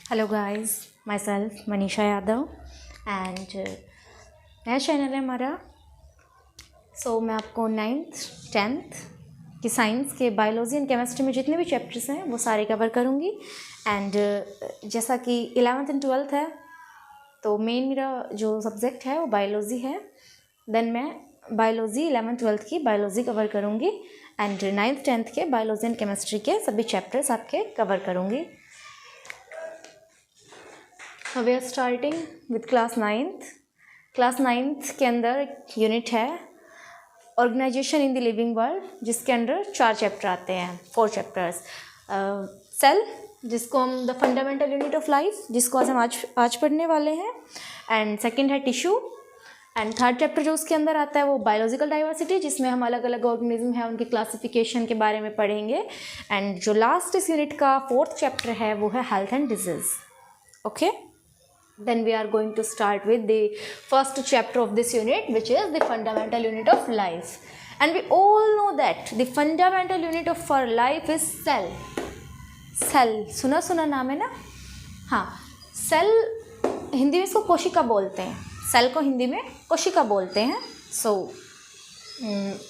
Hello guys, my self Manisha Yadav and नया channel है हमारा। मैं आपको 9th 10th की साइंस के बायोलॉजी एंड केमिस्ट्री में जितने भी चैप्टर्स हैं वो सारे कवर करूँगी। एंड जैसा कि 11th एंड 12th है तो मेन मेरा जो सब्जेक्ट है वो बायोलॉजी है। देन मैं बायोलॉजी 11th 12th की बायोलॉजी कवर करूँगी एंड 9th 10th के बायोलॉजी एंड केमिस्ट्री के सभी चैप्टर्स आपके कवर करूँगी। We are starting with class 9th। Class 9th के अंदर एक यूनिट है organisation in the living world, जिसके अंदर 4 चैप्टर आते हैं, 4 चैप्टर्स। सेल, जिसको हम the fundamental unit of life, जिसको हम आज पढ़ने वाले हैं। एंड सेकंड है टिश्यू। एंड थर्ड चैप्टर जो उसके अंदर आता है वो बायोलॉजिकल डाइवर्सिटी, जिसमें हम अलग अलग ऑर्गेनिज्म हैं उनके क्लासिफिकेशन के बारे में पढ़ेंगे। एंड जो लास्ट इस यूनिट का 4th चैप्टर है वो है health and disease. Okay, then we are going to start with the first chapter of this unit, which is the fundamental unit of life. And we all know that the fundamental unit of our life is cell. Cell सुना नाम है ना। हाँ, cell Hindi में इसको कोशिका बोलते हैं। सेल को हिंदी में कोशिका बोलते हैं।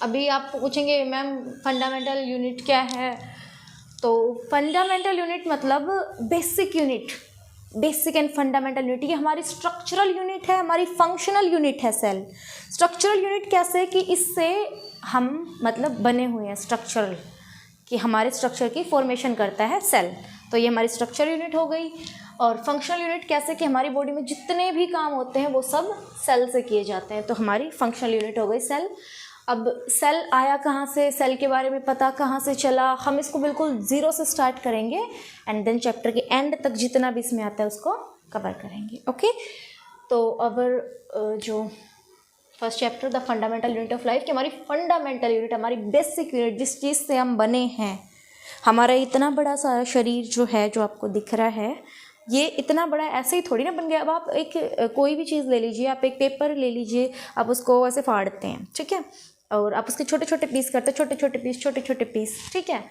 अभी आप पूछेंगे मैम फंडामेंटल यूनिट क्या है, तो फंडामेंटल यूनिट मतलब basic unit, basic and fundamental unit. ये हमारी स्ट्रक्चरल यूनिट है, हमारी फंक्शनल यूनिट है सेल। स्ट्रक्चरल यूनिट कैसे कि इससे हम मतलब बने हुए हैं, स्ट्रक्चरल कि हमारे स्ट्रक्चर की फॉर्मेशन करता है सेल, तो ये हमारी स्ट्रक्चरल यूनिट हो गई। और फंक्शनल यूनिट कैसे कि हमारी बॉडी में जितने भी काम होते हैं वो सब सेल से किए जाते हैं, तो हमारी फंक्शनल यूनिट हो गई सेल। अब सेल आया कहाँ से, सेल के बारे में पता कहाँ से चला, हम इसको बिल्कुल ज़ीरो से स्टार्ट करेंगे एंड देन चैप्टर के एंड तक जितना भी इसमें आता है उसको कवर करेंगे। ओके, तो अवर जो first chapter the fundamental unit of life की हमारी फंडामेंटल यूनिट, हमारी बेसिक यूनिट, जिस चीज़ से हम बने हैं। हमारा इतना बड़ा सारा शरीर जो है, जो आपको दिख रहा है, ये इतना बड़ा ऐसे ही थोड़ी ना बन गया। अब आप एक कोई भी चीज़ ले लीजिए, आप एक पेपर ले लीजिए, आप उसको ऐसे फाड़ते हैं, ठीक है, और आप उसके छोटे छोटे पीस करते हैं, छोटे छोटे पीस, ठीक है।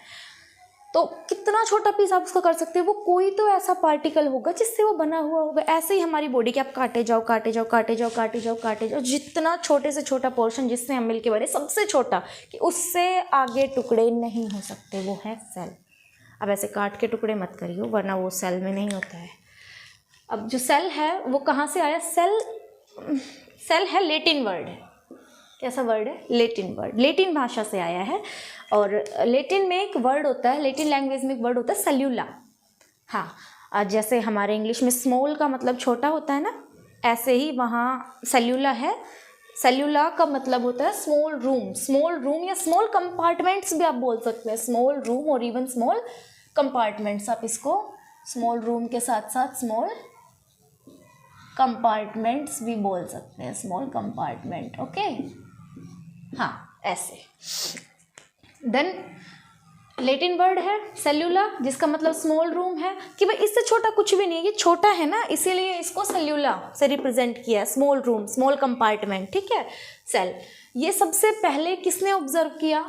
तो कितना छोटा पीस आप उसका कर सकते हैं, वो कोई तो ऐसा पार्टिकल होगा जिससे वो बना हुआ होगा। ऐसे ही हमारी बॉडी के आप काटे जाओ, जितना छोटे से छोटा पोर्शन जिससे हम मिल के बने, सबसे छोटा कि उससे आगे टुकड़े नहीं हो सकते, वो है सेल। अब ऐसे काट के टुकड़े मत करियो, वरना वो सेल में नहीं होता है। अब जो सेल है वो कहाँ से आया? सेल है लेटिन वर्ड है। कैसा वर्ड है? लेटिन वर्ड, लेटिन भाषा से आया है। और लेटिन में एक वर्ड होता है, लेटिन लैंग्वेज में एक वर्ड होता है सेल्यूला। हाँ, जैसे हमारे इंग्लिश में स्मॉल का मतलब छोटा होता है ना, ऐसे ही वहाँ सेल्यूला है। सेल्यूला का मतलब होता है स्मॉल रूम या स्मॉल कंपार्टमेंट्स भी आप बोल सकते हैं। स्मॉल रूम और इवन स्मॉल कंपार्टमेंट्स, आप इसको स्मॉल रूम के साथ साथ स्मॉल कंपार्टमेंट्स भी बोल सकते हैं, स्मॉल कंपार्टमेंट। ओके, हाँ, ऐसे। देन लेटिन वर्ड है सेल्यूला, जिसका मतलब स्मॉल रूम है, कि भाई इससे छोटा कुछ भी नहीं है, ये छोटा है ना, इसीलिए इसको सेल्यूला से रिप्रेजेंट किया है, स्मॉल रूम, स्मॉल कंपार्टमेंट, ठीक है, सेल। ये सबसे पहले किसने ऑब्जर्व किया?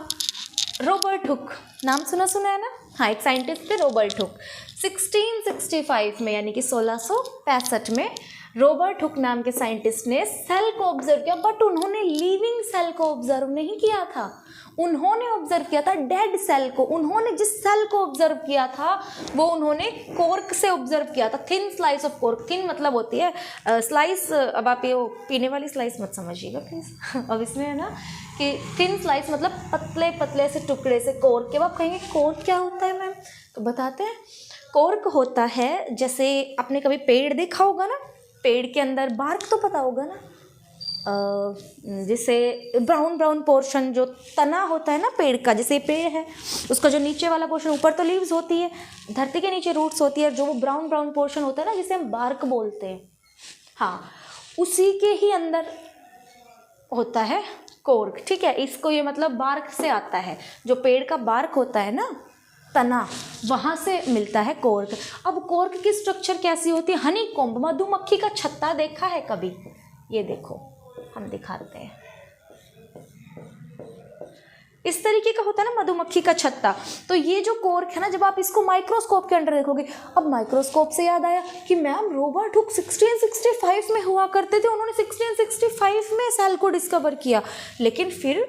Robert Hooke. नाम सुना है ना? हाँ, एक साइंटिस्ट थे रॉबर्ट हुक। 1665 में, यानी कि 1665 में रॉबर्ट हुक नाम के साइंटिस्ट ने सेल को ऑब्जर्व किया, बट उन्होंने लिविंग सेल को ऑब्जर्व नहीं किया था। उन्होंने ऑब्जर्व किया था डेड सेल को। उन्होंने जिस सेल को ऑब्जर्व किया था वो उन्होंने कॉर्क से ऑब्जर्व किया था। Thin slice of cork, thin मतलब होती है स्लाइस। अब आप ये पीने वाली स्लाइस मत समझिएगा प्लीज़। अब इसमें है ना कि थिन स्लाइस मतलब पतले पतले से टुकड़े से कॉर्क के। अब आप कहेंगे कॉर्क क्या होता है मैम, तो बताते हैं। कॉर्क होता है, जैसे आपने कभी पेड़ देखा होगा ना, पेड़ के अंदर बार्क तो पता होगा ना, जिसे ब्राउन पोर्शन जो तना होता है ना पेड़ का, जैसे पेड़ है उसका जो नीचे वाला पोर्शन, ऊपर तो लीव्स होती है, धरती के नीचे रूट्स होती है, जो वो ब्राउन पोर्शन होता है ना, जिसे हम बार्क बोलते हैं। हाँ, उसी के ही अंदर होता है कॉर्क, ठीक है। इसको ये मतलब बार्क से आता है, जो पेड़ का बार्क होता है ना, तना, वहाँ से मिलता है कॉर्क। अब कॉर्क की स्ट्रक्चर कैसी होती है? हनी कॉम्ब, मधुमक्खी का छत्ता देखा है कभी? ये देखो, हम दिखाते हैं। इस तरीके का होता है ना मधुमक्खी का छत्ता। तो ये जो कॉर्क है ना, जब आप इसको माइक्रोस्कोप के अंदर देखोगे, अब माइक्रोस्कोप से याद आया कि मैम रॉबर्ट हुक 1665 में हुआ करते थे, उन्होंने 1665 में सेल को डिस्कवर किया। लेकिन फिर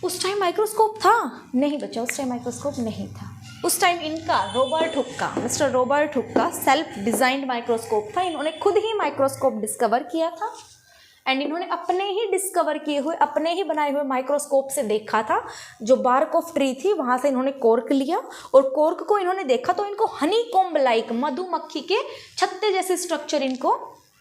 उस टाइम माइक्रोस्कोप था? नहीं बच्चा, उस टाइम माइक्रोस्कोप नहीं था। उस टाइम इनका रॉबर्ट हुक का, मिस्टर रॉबर्ट हुक का सेल्फ डिजाइंड माइक्रोस्कोप था। इन्होंने खुद ही माइक्रोस्कोप डिस्कवर किया था एंड इन्होंने अपने ही डिस्कवर किए हुए, अपने ही बनाए हुए माइक्रोस्कोप से देखा था। जो बार्क ऑफ ट्री थी वहाँ से इन्होंने कॉर्क लिया और कॉर्क को इन्होंने देखा तो इनको हनी कॉम्ब लाइक, मधुमक्खी के छत्ते जैसे स्ट्रक्चर इनको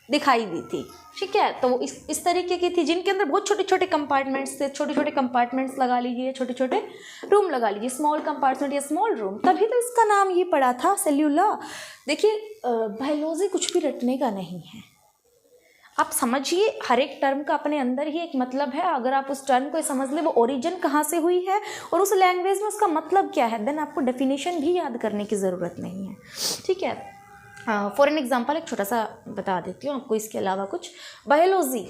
दिखाई दी थी। ठीक है, तो वो इस तरीके की थी, जिनके अंदर बहुत छोटे छोटे कंपार्टमेंट्स थे। छोटे छोटे कंपार्टमेंट्स लगा लीजिए, छोटे छोटे रूम लगा लीजिए, स्मॉल कंपार्टमेंट या स्मॉल रूम, तभी तो इसका नाम ये पड़ा था सेल्यूला। देखिए बायोलॉजी कुछ भी रटने का नहीं है, आप समझिए, हर एक टर्म का अपने अंदर ही एक मतलब है। अगर आप उस टर्म को समझ ले वो ओरिजिन कहाँ से हुई है और उस लैंग्वेज में उसका मतलब क्या है, देन आपको डेफिनेशन भी याद करने की ज़रूरत नहीं है। ठीक है, फॉर एन एग्जाम्पल एक छोटा सा बता देती हूँ आपको इसके अलावा कुछ। बायोलॉजी,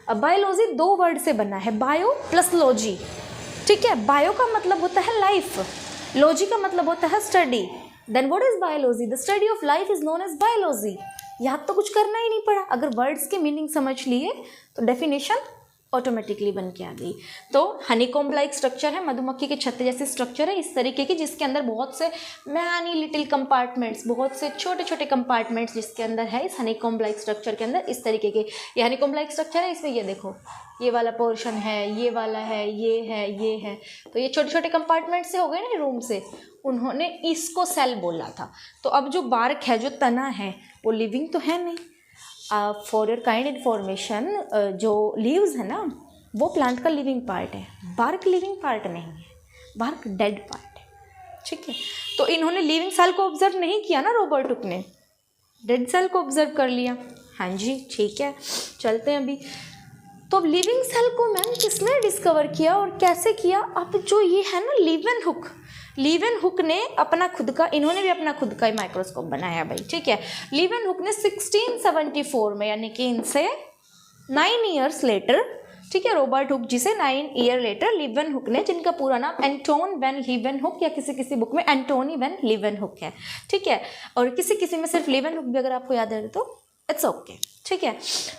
अब बायोलॉजी 2 वर्ड से बना है, बायो प्लस लॉजी। ठीक है, बायो का मतलब होता है लाइफ, लॉजी का मतलब होता है study. Then what is biology? The study of life is known as biology. याद तो कुछ करना ही नहीं पड़ा, अगर वर्ड्स के मीनिंग समझ लिए तो डेफिनेशन ऑटोमेटिकली बन के आ गई। तो हनीकॉम्ब लाइक स्ट्रक्चर है, मधुमक्खी के छत्ते जैसे स्ट्रक्चर है इस तरीके की, जिसके अंदर बहुत से मैनी लिटिल कंपार्टमेंट्स, बहुत से छोटे छोटे कंपार्टमेंट्स जिसके अंदर है इस हनीकॉम्ब लाइक स्ट्रक्चर के अंदर इस तरीके के। ये हनीकॉम्ब लाइक स्ट्रक्चर है, इसमें ये देखो ये वाला पोर्शन है, ये वाला है, ये है, ये है, तो ये छोटे छोटे कंपार्टमेंट से हो गए ना रूम से, उन्होंने इसको सेल बोला था। तो अब जो बार्क है, जो तना है, वो लिविंग तो है नहीं। फॉर योर काइंड इन्फॉर्मेशन, जो लीव्स है ना वो प्लांट का लिविंग पार्ट है, बार्क लिविंग पार्ट नहीं है, बार्क डेड पार्ट है। ठीक है, तो इन्होंने लिविंग सेल को ऑब्जर्व नहीं किया ना, रॉबर्ट हुक ने डेड सेल को ऑब्जर्व कर लिया। हाँ जी ठीक है, चलते हैं अभी। तो अब लिविंग सेल को मैम किसने डिस्कवर किया और कैसे किया? अब जो ये है ना लीवेनहुक ने अपना खुद का, इन्होंने भी अपना खुद का माइक्रोस्कोप बनाया भाई। ठीक है, लीवेनहुक ने 1674 में, यानी कि इनसे 9 ईयर्स लेटर, ठीक है, रॉबर्ट हुक जी से 9 ईयर लेटर लीवेनहुक ने, जिनका पूरा नाम एंटोन वैन लीवेनहुक या किसी किसी बुक में एंटोनी वैन लीवेनहुक है। ठीक है, और किसी किसी में सिर्फ लीवेनहुक भी अगर आपको याद है तो इट्स ओके। ठीक है,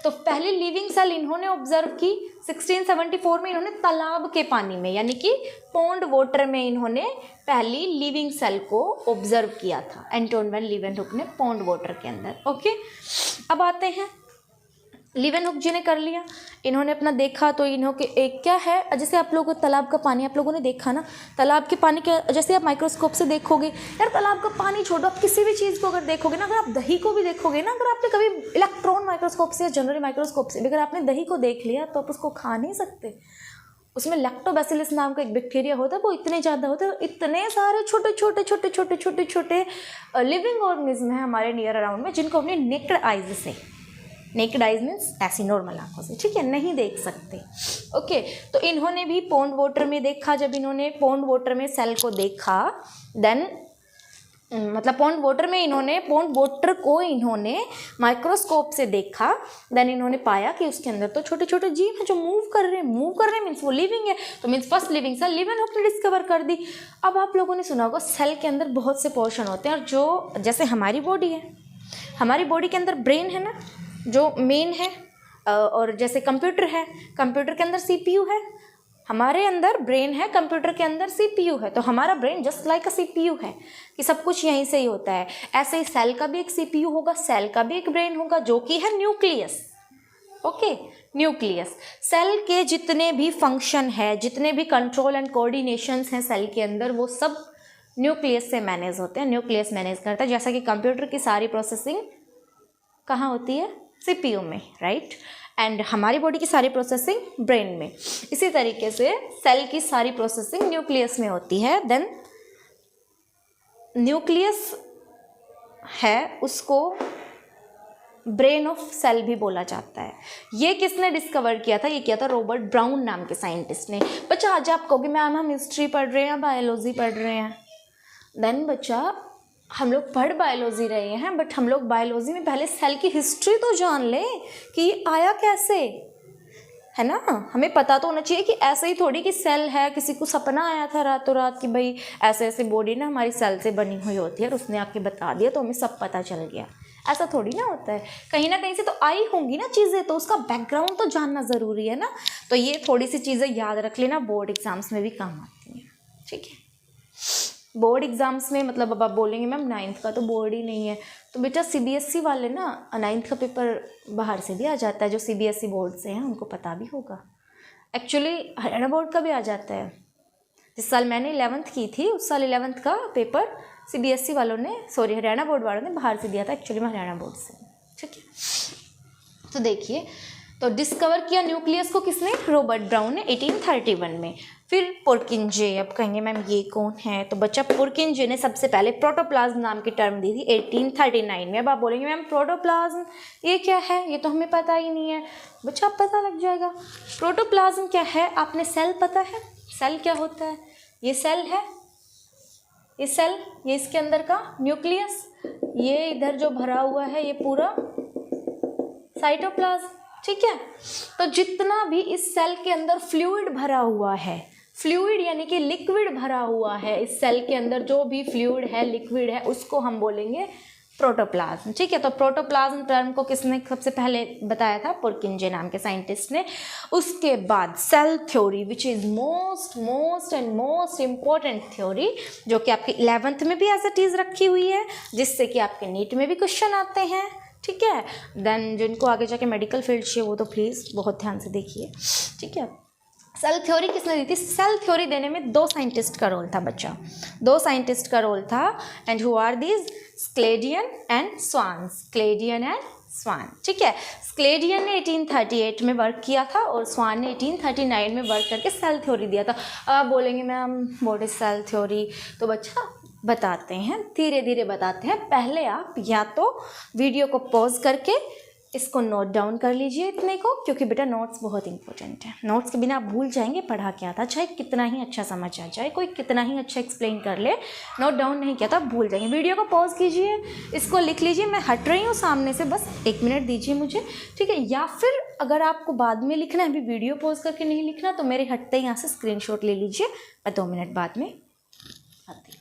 तो पहली लिविंग सेल इन्होंने ऑब्जर्व की 1674 में। इन्होंने तालाब के पानी में, यानी कि पॉन्ड वाटर में, इन्होंने पहली लिविंग सेल को ऑब्जर्व किया था, एंटोन वैन लीवेनहुक ने, पॉन्ड वाटर के अंदर। ओके, अब आते हैं, लीवेनहुक जी ने कर लिया, इन्होंने अपना देखा तो इन्होंने एक क्या है, जैसे आप लोगों को तालाब का पानी आप लोगों ने देखा ना, तालाब के पानी के जैसे आप माइक्रोस्कोप से देखोगे यार, तालाब का पानी छोड़ो, आप किसी भी चीज़ को अगर देखोगे ना, अगर आप दही को भी देखोगे ना, अगर आपने कभी इलेक्ट्रॉन माइक्रोस्कोप से या जनरल माइक्रोस्कोप से अगर आपने दही को देख लिया तो आप उसको खा नहीं सकते। उसमें लैक्टोबैसिलस नाम का एक बैक्टीरिया होता है, वो इतने ज़्यादा होते हैं, इतने सारे छोटे छोटे छोटे छोटे छोटे छोटे लिविंग ऑर्गेनिज्म हैं हमारे नियर अराउंड में, जिनको हमने नेक्ड आइज से, नेक्ड आइज मीन्स ऐसी नॉर्मल आंखों से, ठीक है, नहीं देख सकते। ओके, तो इन्होंने भी पॉन्ड वाटर में देखा। जब इन्होंने पॉन्ड वाटर में सेल को देखा, देन मतलब पॉन्ड वाटर को इन्होंने माइक्रोस्कोप से देखा, देन इन्होंने पाया कि उसके अंदर तो छोटे छोटे जीव हैं जो मूव कर रहे हैं मीन्स वो लिविंग है, तो means first living cell Leeuwenhoek ने डिस्कवर कर दी। अब आप लोगों ने सुना होगा सेल के अंदर बहुत से पोर्शन होते हैं, और जो जैसे हमारी बॉडी है, हमारी बॉडी के अंदर ब्रेन है ना जो मेन है, और जैसे कंप्यूटर है, कंप्यूटर के अंदर सीपीयू है, हमारे अंदर ब्रेन है, कंप्यूटर के अंदर सीपीयू है, तो हमारा ब्रेन जस्ट लाइक अ सीपीयू है कि सब कुछ यहीं से ही होता है। ऐसे ही सेल का भी एक सीपीयू होगा, सेल का भी एक ब्रेन होगा, जो कि है न्यूक्लियस। Okay, nucleus. सेल के जितने भी फंक्शन है, जितने भी कंट्रोल एंड कोऑर्डिनेशंस हैं सेल के अंदर, वो सब न्यूक्लियस से मैनेज होते हैं, न्यूक्लियस मैनेज करता है। जैसा कि कंप्यूटर की सारी प्रोसेसिंग कहाँ होती है? सीपीयू में, राइट, एंड हमारी बॉडी की सारी प्रोसेसिंग ब्रेन में। इसी तरीके से सेल की सारी प्रोसेसिंग न्यूक्लियस में होती है। देन न्यूक्लियस है, उसको ब्रेन ऑफ सेल भी बोला जाता है। ये किसने डिस्कवर किया था? ये किया था रॉबर्ट ब्राउन नाम के साइंटिस्ट ने। बच्चा आज आप कहोगे मैम हम हिस्ट्री पढ़ रहे हैं, बायोलॉजी पढ़ रहे हैं, देन बच्चा हम लोग पढ़ बायोलॉजी रहे हैं, बट हम लोग बायोलॉजी में पहले सेल की हिस्ट्री तो जान लें कि ये आया कैसे, है ना। हमें पता तो होना चाहिए कि ऐसे ही थोड़ी कि सेल है, किसी को सपना आया था रातों रात कि भाई ऐसे ऐसे बॉडी ना हमारी सेल से बनी हुई होती है और उसने आके बता दिया तो हमें सब पता चल गया। ऐसा थोड़ी ना होता है, कहीं ना कहीं से तो आई होंगी ना चीज़ें, तो उसका बैकग्राउंड तो जानना ज़रूरी है ना। तो ये थोड़ी सी चीज़ें याद रख लेना, बोर्ड एग्जाम्स में भी काम आती हैं। ठीक है, बोर्ड एग्ज़ाम्स में मतलब अब आप बोलेंगे मैम 9th का तो बोर्ड ही नहीं है, तो बेटा CBSE वाले ना 9th का पेपर बाहर से भी आ जाता है, जो CBSE बोर्ड से हैं उनको पता भी होगा। एक्चुअली हरियाणा बोर्ड का भी आ जाता है। जिस साल मैंने 11th की थी उस साल 11th का पेपर CBSE वालों ने, सॉरी हरियाणा बोर्ड वालों ने बाहर से दिया था, एक्चुअली मैं हरियाणा बोर्ड से। ठीक है, तो देखिए, तो डिस्कवर किया न्यूक्लियस को किसने? रॉबर्ट ब्राउन ने 1831 में। फिर पुरकिंजे, अब कहेंगे मैम ये कौन है? तो बच्चा पुरकिंजे ने सबसे पहले प्रोटोप्लाज्म नाम की टर्म दी थी 1839 में। अब आप बोलेंगे मैम प्रोटोप्लाज्म ये क्या है, ये तो हमें पता ही नहीं है। बच्चा अब पता लग जाएगा प्रोटोप्लाज्म क्या है। आपने सेल पता है, सेल क्या होता है? ये सेल है, ये सेल, ये इसके अंदर का न्यूक्लियस, ये इधर जो भरा हुआ है ये पूरा साइटोप्लाज्म। ठीक है, तो जितना भी इस सेल के अंदर फ्लूइड भरा हुआ है, फ्लूइड यानी कि लिक्विड भरा हुआ है, इस सेल के अंदर जो भी फ्लूइड है, लिक्विड है, उसको हम बोलेंगे प्रोटोप्लाज्म। ठीक है, तो प्रोटोप्लाज्म टर्म को किसने सबसे पहले बताया था? पुरकिंजे नाम के साइंटिस्ट ने। उसके बाद cell theory which is most and most important theory, जो कि आपकी 11th में भी एज इट इज़ रखी हुई है, जिससे कि आपके नीट में भी क्वेश्चन आते हैं। ठीक है, देन जिनको आगे जाके मेडिकल फील्ड चाहिए वो तो प्लीज़ बहुत ध्यान से देखिए। ठीक है, सेल थ्योरी किसने दी थी? सेल थ्योरी देने में 2 साइंटिस्ट का रोल था बच्चा, 2 साइंटिस्ट का रोल था। And who are these? Schleiden and Schwann, Schleiden and Schwann. ठीक है, स्क्लेडियन ने 1838 में वर्क किया था और स्वान ने 1839 में वर्क करके सेल थ्योरी दिया था। अब बोलेंगे ma'am what is cell theory? तो बच्चा बताते हैं, धीरे धीरे बताते हैं। पहले आप या तो वीडियो को पॉज करके इसको नोट डाउन कर लीजिए इतने को, क्योंकि बेटा नोट्स बहुत इंपॉर्टेंट है। नोट्स के बिना आप भूल जाएंगे पढ़ा क्या था, चाहे कितना ही अच्छा समझ आ जाए, कोई कितना ही अच्छा एक्सप्लेन कर ले, नोट डाउन नहीं किया था भूल जाएंगे। वीडियो को पॉज कीजिए, इसको लिख लीजिए। मैं हट रही हूँ सामने से, बस 1 मिनट दीजिए मुझे। ठीक है, या फिर अगर आपको बाद में लिखना है, अभी वीडियो पॉज करके नहीं लिखना, तो मेरे हटते ही यहाँ से स्क्रीनशॉट ले लीजिए, मैं 2 मिनट बाद में आती हूँ।